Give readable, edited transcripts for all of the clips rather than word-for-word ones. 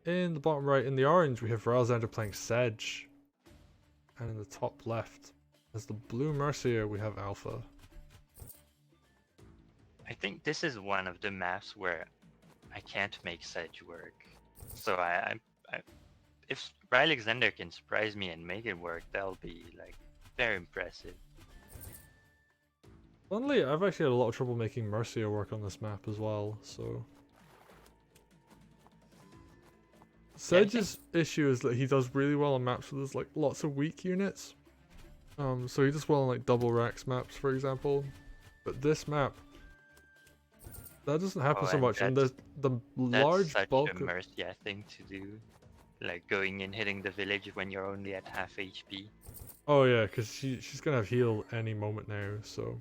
in the bottom right, in the orange, we have RYLEXANDER playing Sedge. And in the top left, as the blue Mercia, we have Alpha. I think this is one of the maps where I can't make Sedge work. So if RYLEXANDER can surprise me and make it work, that'll be like very impressive. Funnily, I've actually had a lot of trouble making Mercia work on this map as well, so... Sedge's issue is that he does really well on maps where there's like lots of weak units. So he does well on like double racks maps, for example. But this map, that doesn't happen so much, and the large bulk. That's such a Mercia thing to do, like going and hitting the village when you're only at half HP. Oh yeah, because she's gonna have heal any moment now, so.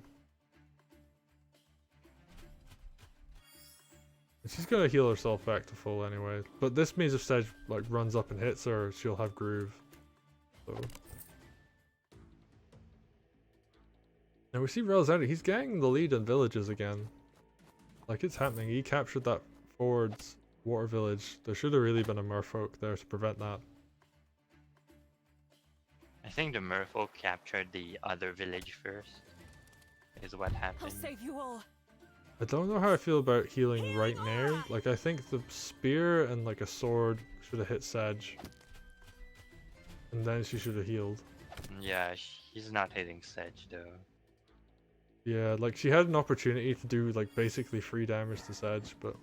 She's gonna heal herself back to full anyway. But this means if Sedge like runs up and hits her, she'll have groove. So. And we see RYLEXANDER, he's getting the lead in villages again. Like it's happening. He captured that forward's water village. There should have really been a merfolk there to prevent that. I think the merfolk captured the other village first. Is what happened. I'll save you all. I don't know how I feel about healing right now. Like I think the spear and like a sword should have hit Sedge. And then she should have healed. Yeah, he's not hitting Sedge though. Yeah, like she had an opportunity to do like basically free damage to Sedge, but...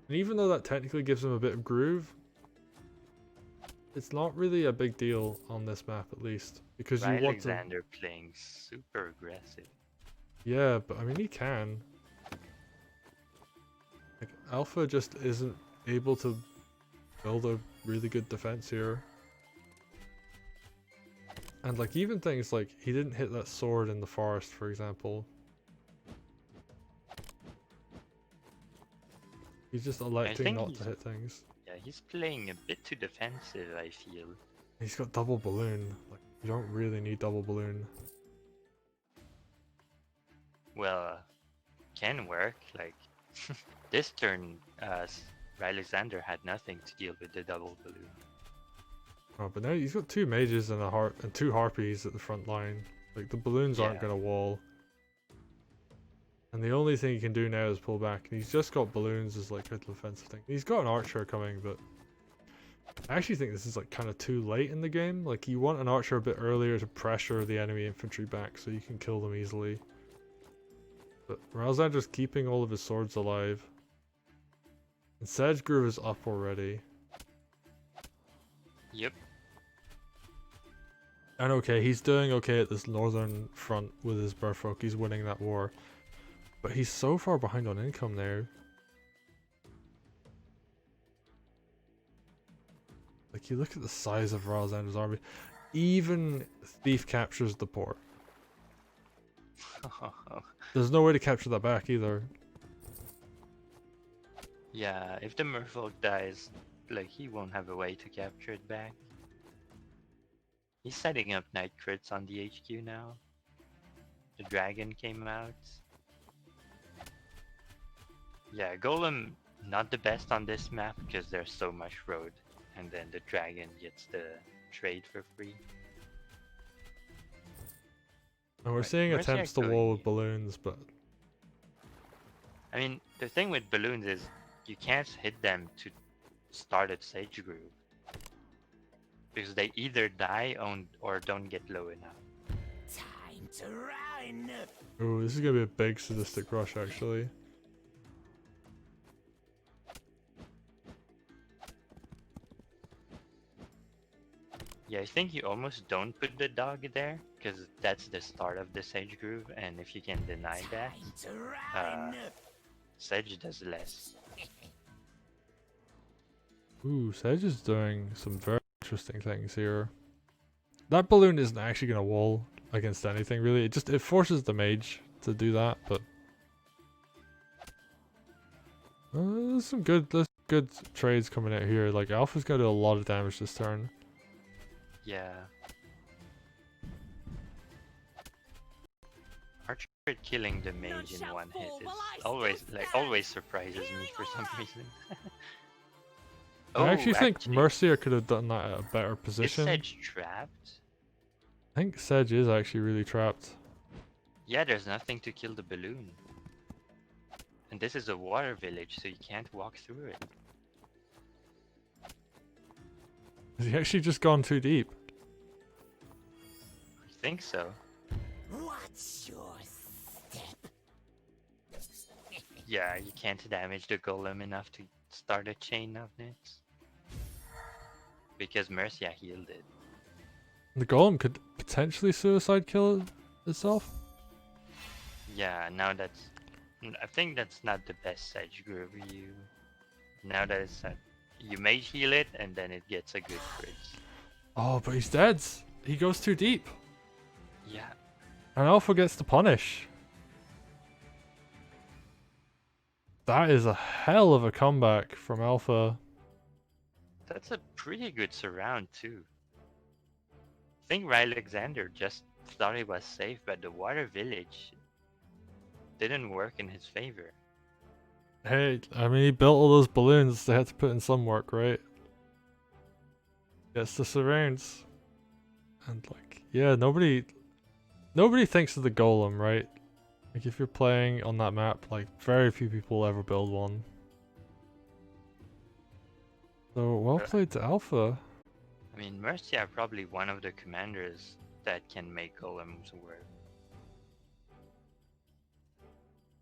And even though that technically gives him a bit of groove, it's not really a big deal on this map at least. Because you want to... RYLEXANDER playing super aggressive. Yeah, but I mean he can. Like Alpha just isn't able to build a really good defense here. And like even things like he didn't hit that sword in the forest, for example. He's just electing not to hit things. Yeah, he's playing a bit too defensive, I feel. He's got double balloon. Like you don't really need double balloon. Well, can work. Like this turn, RYLEXANDER had nothing to deal with the double balloon. Oh, but now he's got two mages and and two harpies at the front line. Like the balloons aren't gonna wall. And the only thing he can do now is pull back. And he's just got balloons as like a defensive thing. He's got an archer coming, but I actually think this is like kind of too late in the game. Like you want an archer a bit earlier to pressure the enemy infantry back so you can kill them easily. But RYLEXANDER's keeping all of his swords alive. And Sedge Groove is up already. Yep. And okay, he's doing okay at this northern front with his merfolk. He's winning that war. But he's so far behind on income now. Like you look at the size of RYLEXANDER's army. Even Thief captures the port. There's no way to capture that back either. Yeah, if the merfolk dies, like he won't have a way to capture it back. He's setting up night crits on the HQ now. The dragon came out. Yeah, Golem not the best on this map because there's so much road, and then the dragon gets the trade for free. And we're seeing attempts to wall with balloons, but I mean, the thing with balloons is you can't hit them to start at Sage Groove because they either die or don't get low enough. Time to run. oh, this is gonna be a big sadistic rush actually. Yeah, I think you almost don't put the dog there because that's the start of the Sage Groove, and if you can deny that, Sedge does less. Ooh, Sedge is doing some very interesting things here. That balloon isn't actually gonna wall against anything really. It forces the mage to do that, but there's some good trades coming out here. Like Alpha's gonna do a lot of damage this turn. Yeah. Archer killing the mage in one hit is always surprises me for some reason. I actually think actually, Mercia could have done that at a better is position. Sedge trapped? I think Sedge is actually really trapped. Yeah, there's nothing to kill the balloon. And this is a water village, so you can't walk through it. Has he actually just gone too deep? I think so. What's your step? Yeah, you can't damage the golem enough to start a chain of nits. Because Mercia healed it. The golem could potentially suicide kill itself. Yeah, now that's... I think that's not the best Sedge Groove you... Now that it's at... You mage heal it, and then it gets a good crit. Oh, but he's dead. He goes too deep. Yeah. And Alpha gets the punish. That is a hell of a comeback from Alpha. That's a pretty good surround too. I think RYLEXANDER just thought he was safe, but the water village didn't work in his favor. Hey, I mean, he built all those balloons. They had to put in some work, right? Gets the surrounds. And like, yeah, nobody thinks of the golem, right? Like if you're playing on that map, like very few people ever build one. So well played to Alpha. I mean, Mercia are probably one of the commanders that can make golems work.